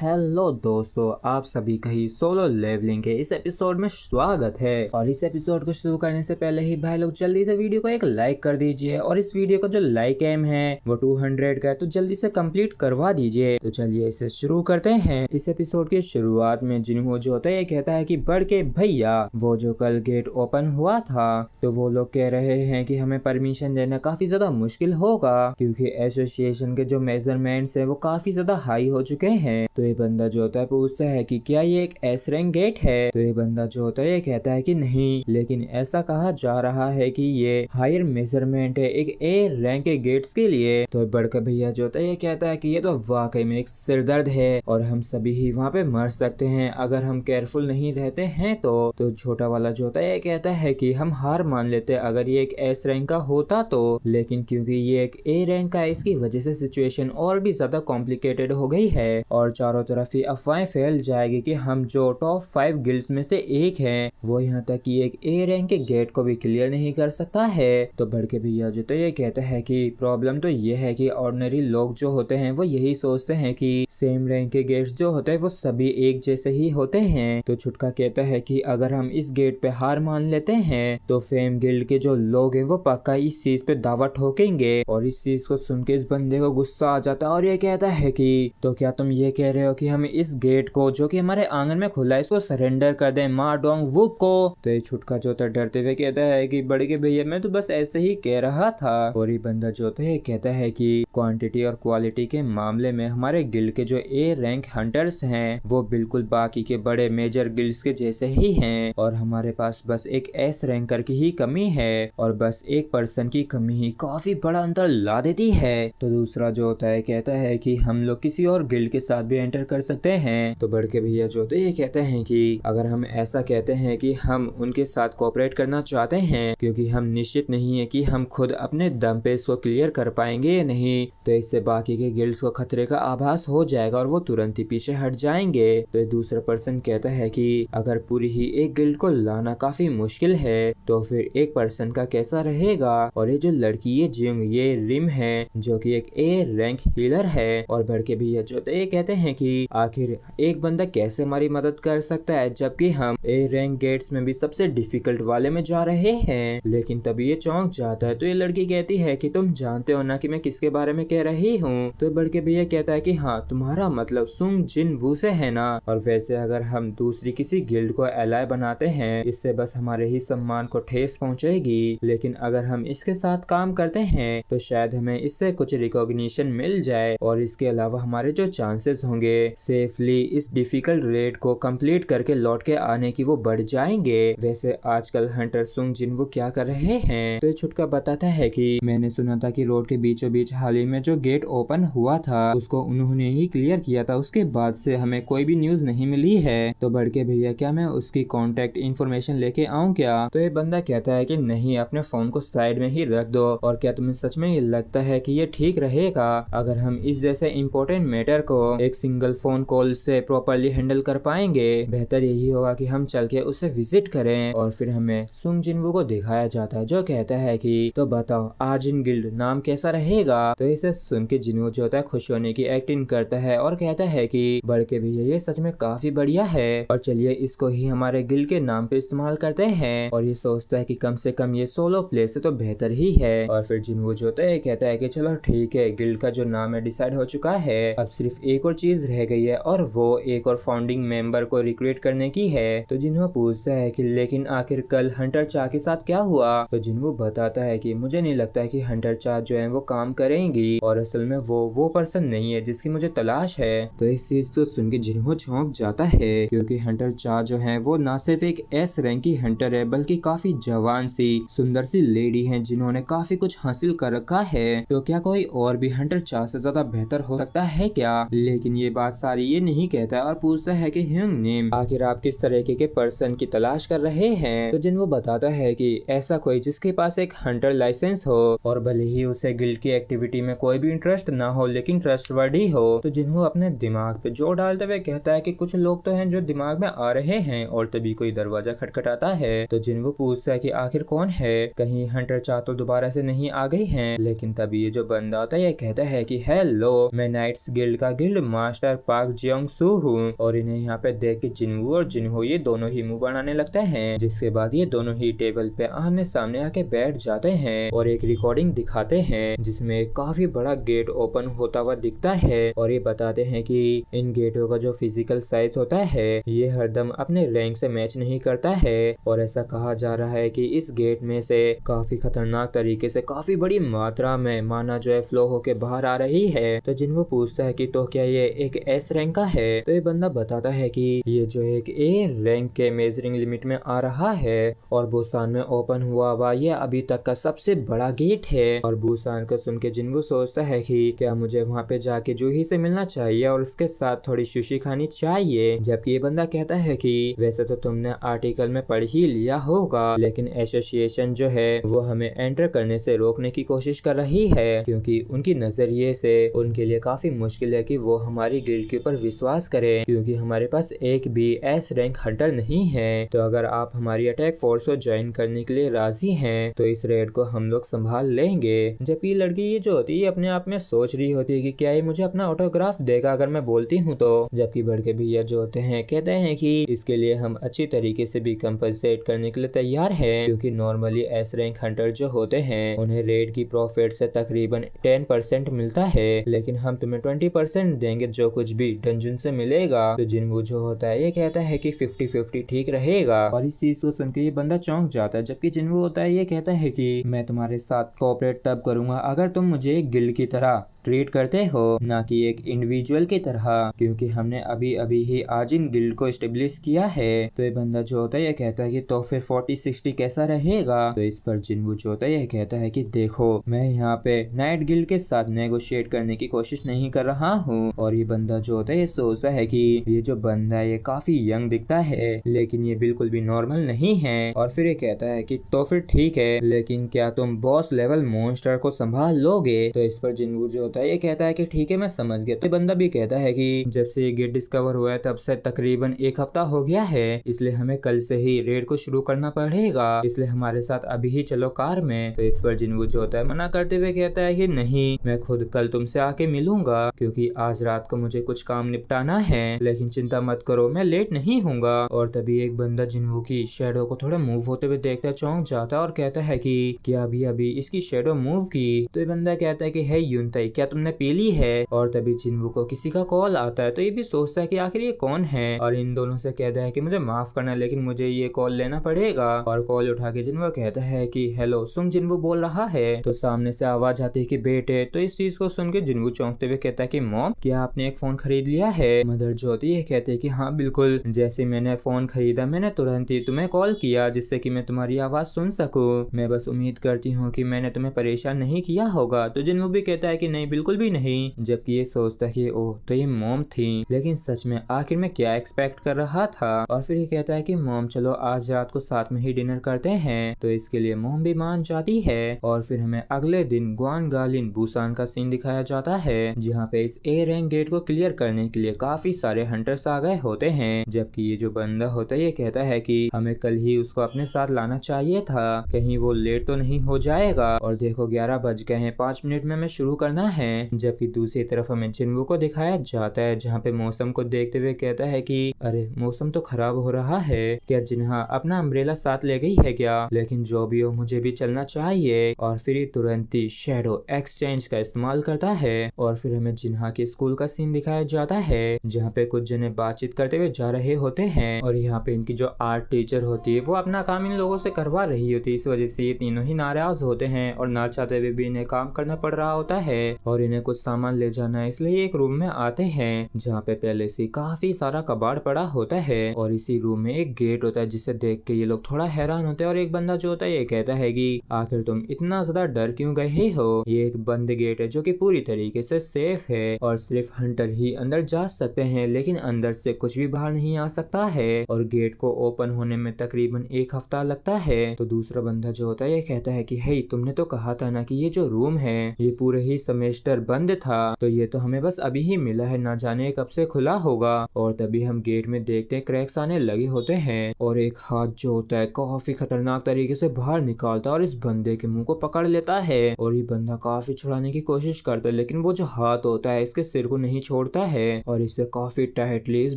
Hello दोस्तों, आप सभी का ही सोलो लेवलिंग के इस एपिसोड में स्वागत है। और इस एपिसोड को शुरू करने से पहले ही भाई लोग जल्दी से वीडियो को एक लाइक कर दीजिए। और इस वीडियो का जो लाइक एम है वो 200 का है, तो जल्दी से कंप्लीट करवा दीजिए। तो चलिए इसे शुरू करते हैं। इस एपिसोड की शुरुआत में जिन्हों जो होता है ये कहता है कि बढ़ के भैया, वो जो कल गेट ओपन हुआ था तो वो लोग कह रहे हैं कि हमें परमिशन देना काफी ज्यादा मुश्किल होगा, क्योंकि एसोसिएशन के जो मेजरमेंट्स है वो काफी ज्यादा हाई हो चुके हैं। तो ये बंदा जो होता है पूछता है कि क्या ये एक एस रैंक गेट है। तो ये बंदा जो होता है ये कहता है कि नहीं, लेकिन ऐसा कहा जा रहा है कि ये हायर मेजरमेंट है एक ए रैंक के गेट्स के लिए। तो बड़का भैया जो होता है ये कहता है कि ये तो वाकई में एक सिरदर्द है और हम सभी ही वहाँ पे मर सकते हैं अगर हम केयरफुल नहीं रहते हैं। तो छोटा वाला जो होता है ये कहता है कि हम हार मान लेते अगर ये एक एस रैंक का होता तो, लेकिन क्योंकि ये एक ए रैंक का है इसकी वजह से सिचुएशन और भी ज्यादा कॉम्प्लिकेटेड हो गई है और चारों तरफ ही अफवाहें फैल जाएगी कि हम जो टॉप 5 गिल्ड्स में से एक हैं वो यहाँ तक कि एक ए रैंक के गेट को भी क्लियर नहीं कर सकता है। तो बड़के भैया जो तो ये कहते हैं कि प्रॉब्लम तो ये है कि ऑर्डिनरी लोग जो होते हैं वो यही सोचते हैं कि सेम रैंक के गेट्स जो होते हैं वो सभी एक जैसे ही होते हैं। तो छुटका कहता है कि अगर हम इस गेट पे हार मान लेते हैं तो फेम गिल्ड के जो लोग हैं वो पक्का इस चीज पे दावा ठोकेंगे। और इस चीज को सुन के इस बंदे को गुस्सा आ जाता है और ये कहता है कि तो क्या तुम ये कह रहे हो कि हम इस गेट को जो कि हमारे आंगन में खुला है इसको सरेंडर कर दें मा डोंग वुक को। तो ये छुटका जो था डरते हुए कहता है कि बड़े के भैया मैं तो बस ऐसे ही कह रहा था। और ये बंदा जो है कहता है कि क्वांटिटी और क्वालिटी के मामले में हमारे गिल्ड के जो ए रैंक हंटर्स हैं वो बिल्कुल बाकी के बड़े मेजर गिल्ड्स के जैसे ही हैं और हमारे पास बस एक एस रैंकर की ही कमी है और बस एक पर्सन की कमी ही काफी बड़ा अंतर ला देती है। तो दूसरा जो होता है कहता है कि हम लोग किसी और गिल्ड के साथ भी एंटर कर सकते हैं। तो बड़के भैया जो होते हैं ये कहते हैं कि अगर हम ऐसा कहते हैं कि हम उनके साथ कोऑपरेट करना चाहते हैं क्योंकि हम निश्चित नहीं है कि हम खुद अपने दम पे इसको क्लियर कर पाएंगे या नहीं, तो इससे बाकी के गिल्ड्स को खतरे का आभास हो जाएगा और वो तुरंत ही पीछे हट जाएंगे। तो दूसरा पर्सन कहता है कि अगर पूरी ही एक गिल्ड को लाना काफी मुश्किल है तो फिर एक पर्सन का कैसा रहेगा। और ये जो लड़की ये जिंग ये रिम है जो कि एक ए रैंक हीलर है। और बड़के भैया जो ये कहते हैं कि आखिर एक बंदा कैसे हमारी मदद कर सकता है जबकि हम ए रैंक गेट्स में भी सबसे डिफिकल्ट वाले में जा रहे हैं। लेकिन तभी ये चौंक जाता है। तो ये लड़की कहती है कि तुम जानते हो ना कि मैं किसके बारे में कह रही हूँ। तो बड़के भैया कहता है कि हाँ, तुम्हारा मतलब सुंग जिन वू से है ना। और वैसे अगर हम दूसरी किसी गिल्ड को एलाय बनाते हैं इससे बस हमारे ही सम्मान को ठेस पहुंचेगी, लेकिन अगर हम इसके साथ काम करते हैं तो शायद हमें इससे कुछ रिकॉग्निशन मिल जाए और इसके अलावा हमारे जो चांसेस होंगे सेफली इस डिफिकल्ट रेड को कंप्लीट करके लौट के आने की वो बढ़ जाएंगे। वैसे आजकल हंटर सुंग जिन वो क्या कर रहे हैं। तो ये छुटका बताता है कि मैंने सुना था कि रोड के बीचों बीच हाल ही में जो गेट ओपन हुआ था उसको उन्होंने ही क्लियर किया था, उसके बाद से हमें कोई भी न्यूज नहीं मिली है। तो बड़के भैया क्या मैं उसकी कॉन्टेक्ट इन्फॉर्मेशन लेके आऊँ क्या। तो ये बंदा कहता है कि नहीं, अपने फोन को साइड में ही रख दो। और क्या तुम्हें सच में ये लगता है कि ये ठीक रहेगा अगर हम इस जैसे इम्पोर्टेंट मैटर को एक सिंगल फोन कॉल से प्रॉपरली हैंडल कर पाएंगे। बेहतर यही होगा कि हम चल के उसे विजिट करें। और फिर हमें सुंग जिनवू को दिखाया जाता है जो कहता है कि तो बताओ आज इन गिल्ड नाम कैसा रहेगा। तो इसे सुन के जिनवू जो होता है खुश होने की एक्टिंग करता है और कहता है कि बड़के भैया ये सच में काफी बढ़िया है और चलिए इसको ही हमारे गिल्ड के नाम पे इस्तेमाल करते हैं। और ये सोचता है कि कम से कम ये सोलो प्ले से तो बेहतर ही है। और फिर जिनवू जो होता है कहता है कि चलो ठीक है, गिल्ड का जो नाम है डिसाइड हो चुका है, अब सिर्फ एक और चीज रह गई है और वो एक और फाउंडिंग मेंबर को रिक्रूट करने की है। तो जिनवू पूछता है कि लेकिन आखिर कल हंटर चा के साथ क्या हुआ। तो जिनवू बताता है कि मुझे नहीं लगता है कि हंटर चा जो है वो काम करेंगी और असल में वो पर्सन नहीं है जिसकी मुझे तलाश है। तो इस चीज को सुन के जिनवू चौंक जाता है क्योंकि हंटर चा जो है वो ना सिर्फ एक एस रैंक की हंटर है बल्कि काफी जवान सी सुंदर सी लेडी है जिन्होंने काफी कुछ हासिल कर रखा है। तो क्या कोई और भी हंटर चा से ज्यादा बेहतर हो सकता है क्या। लेकिन ये बात सारी ये नहीं कहता है और पूछता है कि ह्यूंग नेम आखिर आप किस तरीके के पर्सन की तलाश कर रहे हैं। तो जिन वो बताता है कि ऐसा कोई जिसके पास एक हंटर लाइसेंस हो और भले ही उसे गिल्ड की एक्टिविटी में कोई भी इंटरेस्ट ना हो लेकिन ट्रस्टवर्दी हो। तो जिन्हों अपने दिमाग पे जोर डालते हुए कहता है कि कुछ लोग तो हैं जो दिमाग में आ रहे हैं। और तभी कोई दरवाजा खटखटाता है। तो जिन्हों पूछता है कि आखिर कौन है, कहीं हंटर चा तो दोबारा से नहीं आ गई हैं। लेकिन तभी ये जो बंदा होता है ये कहता है कि हेलो, मैं नाइट्स गिल्ड का guild master hunter Park Jeong Soo हूँ। और इन्हें यहाँ पे देख के जिनवू और जिनहो ये दोनों ही मुंह बनाने लगते हैं, जिसके बाद ये दोनों ही टेबल पे आमने सामने आके बैठ जाते हैं और एक रिकॉर्डिंग दिखाते हैं जिसमें काफी बड़ा गेट ओपन होता हुआ दिखता है। और ये बताते हैं कि इन गेटों का जो फिजिकल साइज होता है ये हरदम अपने रैंक से मैच नहीं करता है। और ऐसा कहा जा रहा है कि इस गेट में से काफी खतरनाक तरीके से काफी बड़ी मात्रा में माना जो है फ्लो होके बाहर आ रही है। तो जिनको पूछता है कि तो क्या ये एक एस रैंक का है, तो ये बंदा बताता है कि ये जो एक ए रैंक के मेजरिंग लिमिट में आ रहा है और बुसान में ओपन हुआ हुआ ये अभी तक का सबसे बड़ा गेट है। और बुसान को सुन के जिनको सोचता है कि क्या मुझे वहाँ पे जाके जूही से मिलना चाहिए और उसके साथ थोड़ी सुशी खानी चाहिए, जबकि ये बंदा कहता है कि वैसे तो तुमने आर्टिकल में पढ़ ही लिया होगा, लेकिन एसोसिएशन जो है वो हमें एंटर करने से रोकने की कोशिश कर रही है क्योंकि उनकी नजरिए से उनके लिए काफी मुश्किल है कि वो हमारी गिल्ड के ऊपर विश्वास करें क्योंकि हमारे पास एक भी एस रैंक हंटर नहीं है। तो अगर आप हमारी अटैक फोर्स को ज्वाइन करने के लिए राजी हैं तो इस रेड को हम लोग संभाल लेंगे। जबकि लड़की ये जो होती है अपने आप में सोच रही होती है कि क्या ये मुझे अपना ऑटोग्राफ देगा अगर मैं बोलती हूँ तो। जबकि बड़के भैया जो होते हैं कहते हैं कि इसके लिए हम अच्छी तरीके से भी कंपनसेट करने के लिए तैयार हैं क्योंकि नॉर्मली एस रैंक हंटर जो होते हैं उन्हें रेड की प्रॉफिट से तकरीबन 10% मिलता है, लेकिन हम तुम्हें 20% देंगे जो कुछ भी डंजन से मिलेगा। तो जिनवू जो होता है ये कहता है कि 50-50 ठीक रहेगा और इस चीज को सुन के ये बंदा चौंक जाता है। जबकि जिनवू होता है ये कहता है कि मैं तुम्हारे साथ कोऑपरेट तब करूंगा अगर तुम मुझे एक गिल्ड की तरह ट्रीट करते हो, ना कि एक इंडिविजुअल की तरह, क्योंकि हमने अभी अभी ही आज इन गिल्ड को एस्टेब्लिश किया है। तो ये बंदा जो होता है ये कहता है कि तो फिर 40-60 कैसा रहेगा। तो इस पर जिनवू जो होता है ये कहता है कि देखो मैं यहाँ पे नाइट गिल्ड के साथ नेगोशिएट करने की कोशिश नहीं कर रहा हूँ। और ये बंदा जो होता है ये सोचता है कि ये जो बंदा है ये काफी यंग दिखता है लेकिन ये बिल्कुल भी नॉर्मल नहीं है। और फिर ये कहता है कि तो फिर ठीक है, लेकिन क्या तुम बॉस लेवल मॉन्स्टर को संभाल लोगे। तो इस पर जिनवू जो ये कहता है कि ठीक है मैं समझ गया। तो बंदा भी कहता है कि जब से ये गेट डिस्कवर हुआ है तब से तकरीबन 1 हफ्ता हो गया है, इसलिए हमें कल से ही रेड को शुरू करना पड़ेगा, इसलिए हमारे साथ अभी ही चलो कार में। तो इस पर जिनवू जो होता है मना करते हुए कहता है कि नहीं, मैं खुद कल तुमसे आके मिलूंगा क्योंकि आज रात को मुझे कुछ काम निपटाना है, लेकिन चिंता मत करो मैं लेट नहीं हूँगा। और तभी एक बंदा जिनवू की शेडो को थोड़ा मूव होते हुए देखता है, चौंक जाता है और कहता है कि क्या अभी इसकी शेडो मूव की। तो ये बंदा कहता है कि हे युनताई क्या तुमने पी ली है। और तभी जिनवू को किसी का कॉल आता है तो ये भी सोचता है कि आखिर ये कौन है और इन दोनों से कहता है कि मुझे माफ करना लेकिन मुझे ये कॉल लेना पड़ेगा। और कॉल उठा के जिनवू कहता है कि हेलो सुन जिनवू बोल रहा है। तो सामने से आवाज आती है कि बेटे। तो इस चीज को सुन के जिनवू चौंकते हुए कहता है कि मॉम क्या आपने एक फोन खरीद लिया है। मदर जो होती है कहते है कि हाँ बिल्कुल, जैसे मैंने फोन खरीदा मैंने तुरंत ही तुम्हें कॉल किया जिससे कि मैं तुम्हारी आवाज सुन सकूं। मैं बस उम्मीद करती हूँ कि मैंने तुम्हें परेशान नहीं किया होगा। तो जिनवू भी कहता है कि नहीं बिल्कुल भी नहीं, जबकि ये सोचता है कि ओह तो ये मॉम थी, लेकिन सच में आखिर में क्या एक्सपेक्ट कर रहा था। और फिर ये कहता है कि मॉम चलो आज रात को साथ में ही डिनर करते हैं। तो इसके लिए मॉम भी मान जाती है। और फिर हमें अगले दिन ग्वानगालिन बुसान का सीन दिखाया जाता है जहाँ पे इस ए रैंक गेट को क्लियर करने के लिए काफी सारे हंटर्स आ गए होते हैं। जबकि ये जो बंदा होता है ये कहता है कि हमें कल ही उसको अपने साथ लाना चाहिए था, कहीं वो लेट तो नहीं हो जाएगा। और देखो 11 बज गए हैं, 5 मिनट में हमें शुरू करना है। जबकि दूसरी तरफ हमें जिनवू को दिखाया जाता है जहाँ पे मौसम को देखते हुए कहता है कि अरे मौसम तो खराब हो रहा है, क्या जिन्हा अपना अम्ब्रेला साथ ले गई है क्या, लेकिन जो भी हो मुझे भी चलना चाहिए। और फिर ये तुरंत ही शेडो एक्सचेंज का इस्तेमाल करता है। और फिर हमें जिन्हा के स्कूल का सीन दिखाया जाता है जहाँ पे कुछ जने बातचीत करते हुए जा रहे होते हैं और यहाँ पे इनकी जो आर्ट टीचर होती है वो अपना काम इन लोगों से करवा रही होती है। इस वजह से ये तीनों ही नाराज होते हैं और ना चाहते हुए भी इन्हें काम करना पड़ रहा होता है और इन्हें कुछ सामान ले जाना है, इसलिए एक रूम में आते हैं जहाँ पे पहले से काफी सारा कबाड़ पड़ा होता है। और इसी रूम में एक गेट होता है जिसे देख के ये लोग थोड़ा हैरान होते हैं। और एक बंदा जो होता है ये कहता है कि आखिर तुम इतना ज्यादा डर क्यों गए हो, ये एक बंद गेट है जो कि पूरी तरीके से सेफ है और सिर्फ हंटर ही अंदर जा सकते हैं, लेकिन अंदर से कुछ भी बाहर नहीं आ सकता है और गेट को ओपन होने में तकरीबन 1 हफ्ता लगता है। तो दूसरा बंदा जो होता है ये कहता है कि हे तुमने तो कहा था ना कि ये जो रूम है ये पूरे ही समय रजिस्टर बंद था, तो ये तो हमें बस अभी ही मिला है, ना जाने कब से खुला होगा। और तभी हम गेट में देखते हैं क्रैक्स आने लगे होते हैं और एक हाथ जो होता है काफी खतरनाक तरीके से बाहर निकालता है और इस बंदे के मुंह को पकड़ लेता है। और ये बंदा काफी छुड़ाने की कोशिश करता है, लेकिन वो जो हाथ होता है इसके सिर को नहीं छोड़ता है और इसे काफी टाइटली इस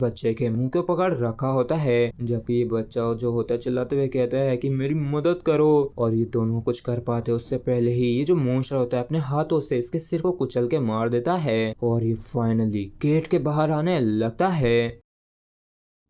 बच्चे के मुंह को पकड़ रखा होता है। जबकि ये बच्चा जो होता है चिल्लाते हुए कहता है कि मेरी मदद करो। और ये दोनों कुछ कर पाते उससे पहले ही ये जो मॉन्स्टर होता है अपने हाथों से इसके सिर को कुचल के मार देता है और ये फाइनली गेट के बाहर आने लगता है।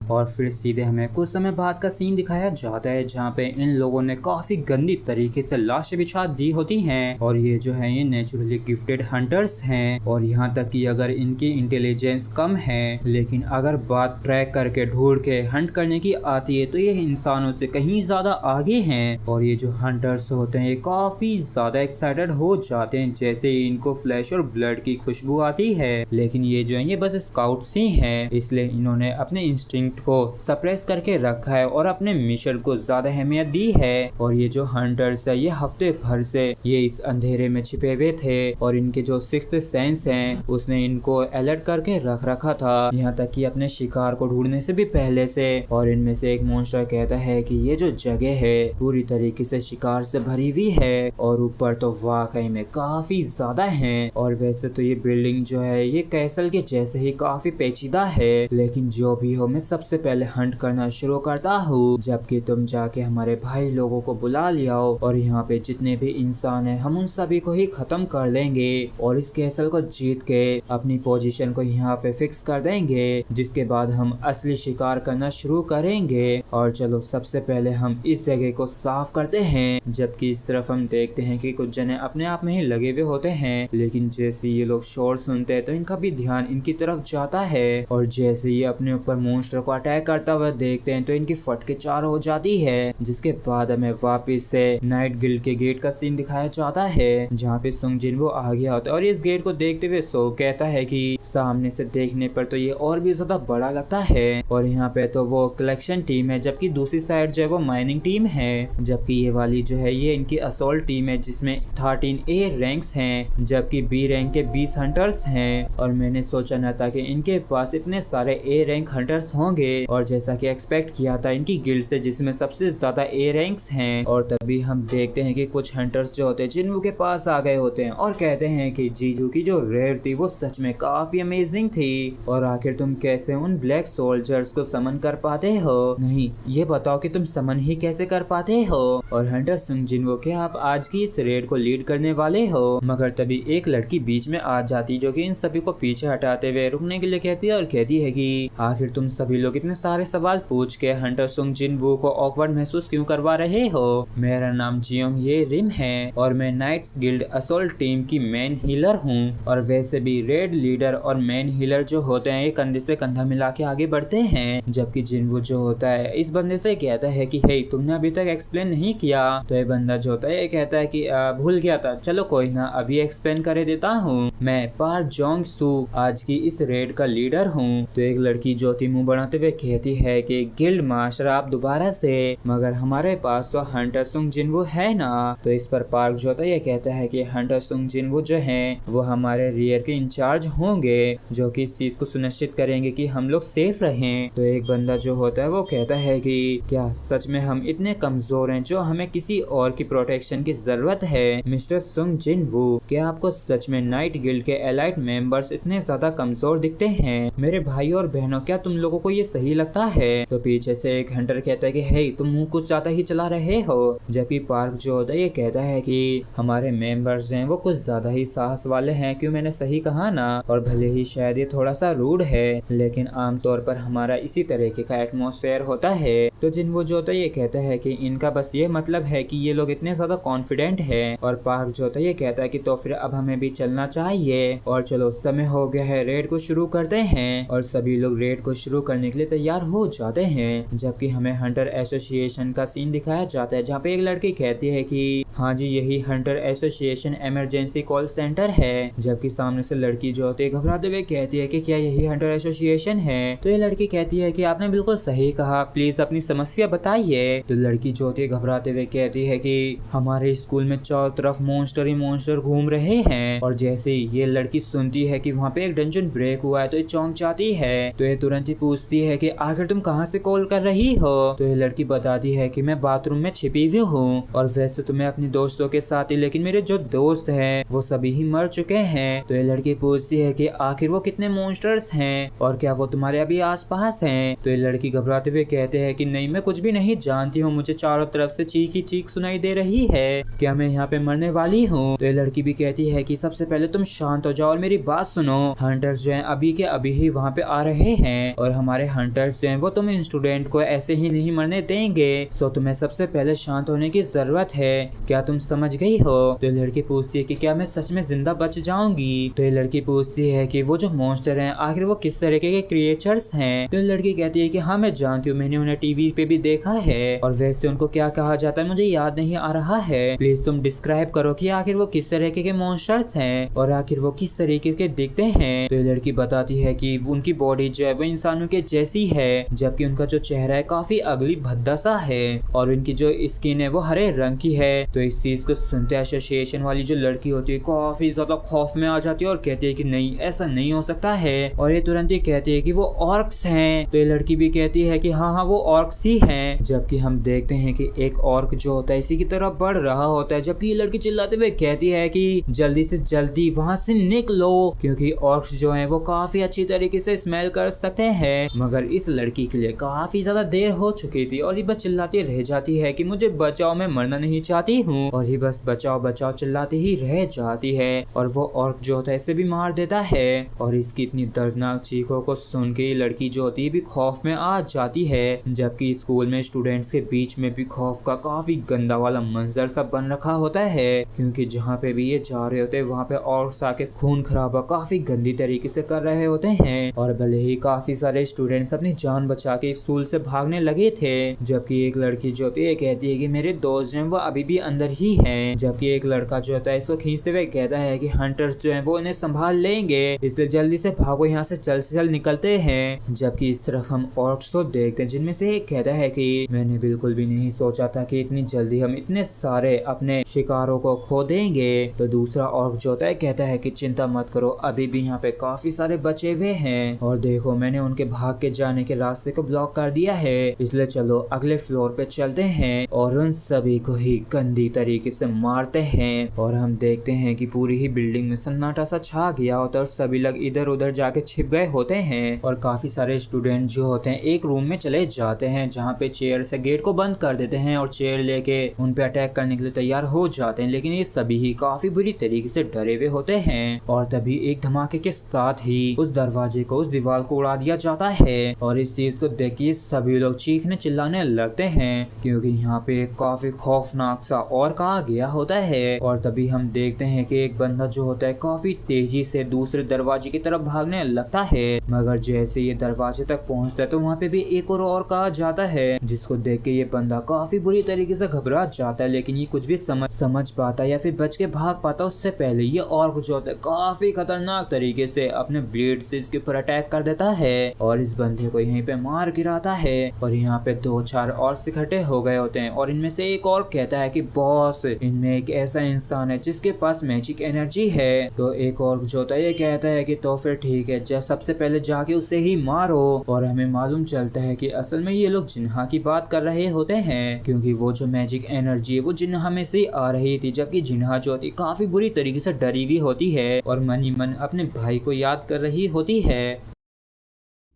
और फिर सीधे हमें कुछ समय बाद का सीन दिखाया जाता है जहाँ पे इन लोगों ने काफी गंदी तरीके से लाशें बिछा दी होती हैं और ये जो है ये नेचुरली गिफ्टेड हंटर्स हैं। और यहाँ तक कि अगर इनकी इंटेलिजेंस कम है, लेकिन अगर बात ट्रैक करके ढूंढ के हंट करने की आती है तो ये इंसानों से कहीं ज्यादा आगे हैं। और ये जो हंटर्स होते हैं ये काफी ज्यादा एक्साइटेड हो जाते हैं जैसे ही इनको फ्लैश और ब्लड की खुशबू आती है, लेकिन ये जो है ये बस स्काउट्स ही हैं, इसलिए इन्होंने अपने इंस्टिंक्ट को सप्रेस करके रखा है और अपने मिशन को ज्यादा अहमियत दी है। और ये जो हंटर्स है ये हफ्ते भर से ये इस अंधेरे में छिपे हुए थे और इनके जो सिक्स्थ सेंस हैं उसने इनको अलर्ट करके रख रखा था, यहाँ तक कि अपने शिकार को ढूंढने से भी पहले से। और इनमें से एक मॉन्स्टर कहता है कि ये जो जगह है पूरी तरीके से शिकार से भरी हुई है और ऊपर तो वाकई में काफी ज्यादा है। और वैसे तो ये बिल्डिंग जो है ये कैसल के जैसे ही काफी पेचीदा है, लेकिन जो भी हो मैं सबसे पहले हंट करना शुरू करता हूँ, जबकि तुम जाके हमारे भाई लोगों को बुला लियाओ और यहाँ पे जितने भी इंसान हैं हम उन सभी को ही खत्म कर लेंगे और इस कैसल को जीत के अपनी पोजीशन को यहाँ पे फिक्स कर देंगे, जिसके बाद हम असली शिकार करना शुरू करेंगे। और चलो सबसे पहले हम इस जगह को साफ करते हैं। जबकि इस तरफ हम देखते हैं कि कुछ जने अपने आप में ही लगे हुए होते हैं, लेकिन जैसे ये लोग शोर सुनते हैं तो इनका भी ध्यान इनकी तरफ जाता है और जैसे ये अपने ऊपर मॉन्स्टर को अटैक करता हुआ देखते हैं तो इनकी फटके चार हो जाती है, जिसके बाद हमें वापस से नाइट गिल्ड के गेट का सीन दिखाया जाता है जहाँ पे सुंग जिन वो आ गया होता है। और इस गेट को देखते हुए सो कहता है कि सामने से देखने पर तो ये और भी ज्यादा बड़ा लगता है और यहाँ पे तो वो कलेक्शन टीम है, जबकि दूसरी साइड जो है वो माइनिंग टीम है। जबकि ये वाली जो है ये इनकी असोल्ट टीम है जिसमें 13 A रैंक्स हैं, जबकि B रैंक के 20 हंटर्स हैं। और मैंने सोचा न था कि इनके पास इतने सारे A रैंक हंटर्स होंगे और जैसा कि एक्सपेक्ट किया था इनकी गिल्ड से जिसमें सबसे ज्यादा A रैंक्स हैं। और तभी हम देखते हैं कि कुछ हंटर्स जो होते हैं जिन्हों के पास आ गए होते हैं और कहते हैं कि जीजू की जो रेयर थी वो सच में काफी अमेजिंग थी और आखिर तुम कैसे उन ब्लैक सोल्जर्स को समन कर पाते हो, नहीं ये बताओ कि तुम समन ही कैसे कर पाते हो। और हंटर सुंग जिनवो क्या आप आज की इस रेड को लीड करने वाले हो। मगर तभी एक लड़की बीच में आ जाती जो कि इन सभी को पीछे हटाते हुए रुकने के लिए कहती है और कहती है कि आखिर तुम सभी लोग इतने सारे सवाल पूछ के हंटर सुंग जिनवो को ऑकवर्ड महसूस क्यों करवा रहे हो। मेरा नाम जियोंग ये रिम है और मैं नाइट्स गिल्ड असोल्ट टीम की मेन हीलर हूँ। और वैसे भी रेड लीडर और मेन हीलर जो होते हैं ये कंधे से कंधा मिला के आगे बढ़ते हैं। जबकि जिनवो जो होता है इस बंदे से कहता है कि हे तुमने अभी तक एक्सप्लेन नहीं किया। तो ये बंदा जो होता है ये कहता है कि भूल गया था, चलो कोई ना अभी एक्सप्लेन कर देता हूँ। मैं पार्क जोंग सू आज की इस रेड का लीडर हूँ। तो एक लड़की ज्योति मुंह बढ़ाते हुए कहती है कि गिल्ड मास्टर आप दोबारा से, मगर हमारे पास तो हंटर सुंग जिनवो है ना। तो इस पर पार्क जो होता है ये कहता है कि हंटर सुंग जिनवो जो है वो हमारे रियर के इंचार्ज होंगे जो कि इस चीज को सुनिश्चित करेंगे कि हम लोग सेफ रहें। तो एक बंदा जो होता है वो कहता है कि क्या सच में हम इतने कमजोर हैं जो हमें किसी और की प्रोटेक्शन की जरूरत है। मिस्टर सुंग जिनवो क्या आपको सच में नाइट गिल्ड के एलाइट मेंबर्स इतने ज्यादा कमजोर दिखते हैं। मेरे भाई और बहनों क्या तुम लोगों को ये सही लगता है। तो पीछे से एक हंटर कहता है कि हे तुम मुंह कुछ ज्यादा ही चला रहे हो। जबकि पार्क जो होता है ये कहता है कि हमारे मेंबर्स हैं वो कुछ ज्यादा ही साहस वाले हैं, क्यों मैंने सही कहा ना। और भले ही शायद ये थोड़ा सा रूड है लेकिन आमतौर पर हमारा इसी तरीके का एटमॉस्फेयर होता है। तो जिनवो जो होता है ये कहता है कि इनका बस ये मतलब है कि ये लोग इतने ज्यादा कॉन्फिडेंट है। और पार्क जो होता है ये कहता है कि तो फिर अब हमें भी चलना चाहिए और चलो समय हो गया है, रेड को शुरू करते हैं। और सभी लोग रेड को शुरू करने के लिए तैयार हो जाते हैं। जबकि हमें हंटर एसोसिएशन का सीन दिखाया जाता है जहाँ पे एक लड़की कहती है कि हाँ जी, यही Hunter association emergency call centre है। जबकि सामने से लड़की जो होती है घबराते हुए कहती है कि क्या यही हंटर एसोसिएशन है। तो ये लड़की कहती है कि आपने बिल्कुल सही कहा, प्लीज अपनी समस्या बताइए। तो लड़की जो होती है घबराते हुए कहती है कि हमारे स्कूल में चारों तरफ मॉन्स्टर ही मॉन्स्टर घूम रहे हैं। और जैसे ही ये लड़की सुनती है कि वहाँ पे एक डंजन ब्रेक हुआ है तो ये चौंक जाती है। तो ये तुरंत ही पूछती है कि आखिर तुम कहाँ से कॉल कर रही हो। तो ये लड़की बताती है कि मैं बाथरूम में छिपी हुई हूँ और वैसे तो मैं अपने दोस्तों के साथ ही, लेकिन मेरे जो दोस्त हैं वो सभी ही मर चुके हैं। तो ये लड़की पूछती है कि आखिर वो कितने मॉन्स्टर्स हैं और क्या वो तुम्हारे अभी आसपास हैं। तो ये लड़की घबराते हुए कहते हैं कि नहीं, मैं कुछ भी नहीं जानती हूँ, मुझे चारों तरफ से चीख ही चीख सुनाई दे रही है, क्या मैं यहाँ पे मरने वाली हूँ। तो ये लड़की भी कहती है कि सबसे पहले तुम शांत हो जाओ और मेरी बात सुनो। हंटर्स जो हैं अभी के अभी ही वहाँ पे आ रहे हैं और हमारे हंटर्स जो हैं वो तुम स्टूडेंट को ऐसे ही नहीं मरने देंगे। सो तुम्हें सबसे पहले शांत होने की जरूरत है, क्या तुम समझ गई हो। तो ये लड़की पूछती है कि क्या मैं सच में जिंदा बच जाऊंगी। तो ये लड़की पूछती है कि वो जो मॉन्स्टर हैं आखिर वो किस तरीके के क्रिएचर्स हैं। तो ये लड़की कहती है कि हाँ मैं जानती हूँ, मैंने उन्हें टीवी पे भी देखा है और वैसे उनको क्या कहा जाता है मुझे याद नहीं आ रहा है, प्लीज तुम डिस्क्राइब करो कि आखिर वो किस तरीके के मॉन्स्टर्स हैं और आखिर वो किस तरीके के दिखते हैं। तो ये लड़की बताती है कि उनकी बॉडी जो है वो इंसानों के जैसी है, जबकि उनका जो चेहरा है काफी अगली भद्दा सा है और उनकी जो स्किन है वो हरे रंग की है। तो इस चीज को सुनते एसोसिएशन वाली जो लड़की होती है काफी ज्यादा खौफ में आ जाती है और कहती है कि नहीं, ऐसा नहीं हो सकता है। और ये तुरंत ही कहती है कि वो ऑर्क्स हैं। तो ये लड़की भी कहती है कि हाँ हाँ वो ऑर्क्स ही हैं। जबकि हम देखते हैं कि एक ऑर्क जो होता है इसी की तरफ बढ़ रहा होता है। जबकि ये लड़की चिल्लाते हुए कहती है कि जल्दी से जल्दी वहां से निकलो, क्योंकि ऑर्क्स जो हैं वो काफी अच्छी तरीके से स्मेल कर सकते हैं। मगर इस लड़की के लिए काफी ज्यादा देर हो चुकी थी और ये बस चिल्लाती रह जाती है कि मुझे बचाओ, मैं मरना नहीं चाहती हूँ। और ये बस बचाओ बचाओ चिल्लाती ही रह जाती है और वो ऑर्क जो होता है इसे भी मार देता है। और इसकी इतनी दर्दनाक चीखों को सुन के लड़की जो होती है भी खौफ में आ जाती है। जबकि स्कूल में स्टूडेंट्स के बीच में भी खौफ का काफी गंदा वाला मंजर सब बन रखा होता है, क्योंकि जहाँ पे भी ये जा रहे होते हैं वहाँ पे ऑर्क्स आके खून खराबा काफी गंदी तरीके से कर रहे होते हैं। और भले ही काफी सारे स्टूडेंट्स अपनी जान बचा के स्कूल से भागने लगे थे, जबकि एक लड़की जो होती है कहती है कि मेरे दोस्त जो हैं वो अभी भी अंदर ही हैं। जबकि एक लड़का जो होता है इसको खींचते हुए कहता है कि हंटर्स जो हैं वो इन्हें संभाल लेंगे, इसलिए जल्दी से भागो यहाँ से, जल्द से जल्द निकलते हैं। जबकि इस तरफ हम ऑर्क्स को देखते हैं जिनमें से एक कहता है कि मैंने बिल्कुल भी नहीं सोचा था कि इतनी जल्दी हम इतने सारे अपने शिकारों को खो देंगे। तो दूसरा ऑर्क जो होता है कहता है कि चिंता मत करो, अभी भी यहाँ पे काफी सारे बचे हुए हैं और देखो मैंने उनके भाग के जाने के रास्ते को ब्लॉक कर दिया है, इसलिए चलो अगले फ्लोर पे चलते हैं और उन सभी को ही गंदी तरीके से मारते हैं। और हम देखते हैं कि पूरी ही बिल्डिंग में सन्नाटा सा छा गया होता है और सभी लोग इधर उधर जाके छिप गए होते हैं और काफी सारे स्टूडेंट जो होते हैं एक रूम में चले जाते हैं जहाँ पे चेयर से गेट को बंद कर देते हैं और चेयर लेके उन पे अटैक करने के लिए तैयार हो जाते हैं। लेकिन ये सभी ही काफी बुरी तरीके से डरे हुए होते हैं और तभी एक धमाके के साथ ही उस दरवाजे को, उस दीवार को उड़ा दिया जाता है। और इस चीज को देखिए सभी लोग चीखने चिल्लाने लगते हैं क्योंकि यहाँ पे काफी खौफनाक सा और कहा गया होता है। और तभी हम देखते हैं कि एक बंदा जो होता है काफी तेजी से दूसरे दरवाजे की तरफ भागने लगता है, मगर जैसे ये दरवाजे तक पहुंचता है तो वहाँ पे भी एक और कहा जाता है, जिसको देख के ये बंदा काफी बुरी तरीके से घबरा जाता है। लेकिन ये कुछ भी समझ पाता या फिर बच के भाग पाता उससे पहले ये और कुछ होता है काफी खतरनाक तरीके से अपने ब्लेड से इसके ऊपर अटैक कर देता है और इस बंदे को यहीं पे मार गिराता है। और यहाँ पे 2-4 और इकट्ठे हो गए होते हैं और इनमें से एक और कहता है कि बॉस, इनमें एक ऐसा इंसान है जिसके पास मैजिक एनर्जी है। तो एक और जो होता है ये कहता है कि तो फिर ठीक है, सबसे पहले जाके उसे ही मारो। और हमें मालूम चलता है कि असल में ये लोग जिन्हा की बात कर रहे होते हैं, क्योंकि वो जो मैजिक एनर्जी है वो जिन्हा में से आ रही थी, जबकि जिन्हा जो होती काफी बुरी तरीके से डरी हुई होती है और मन ही मन अपने भाई को याद कर रही होती है।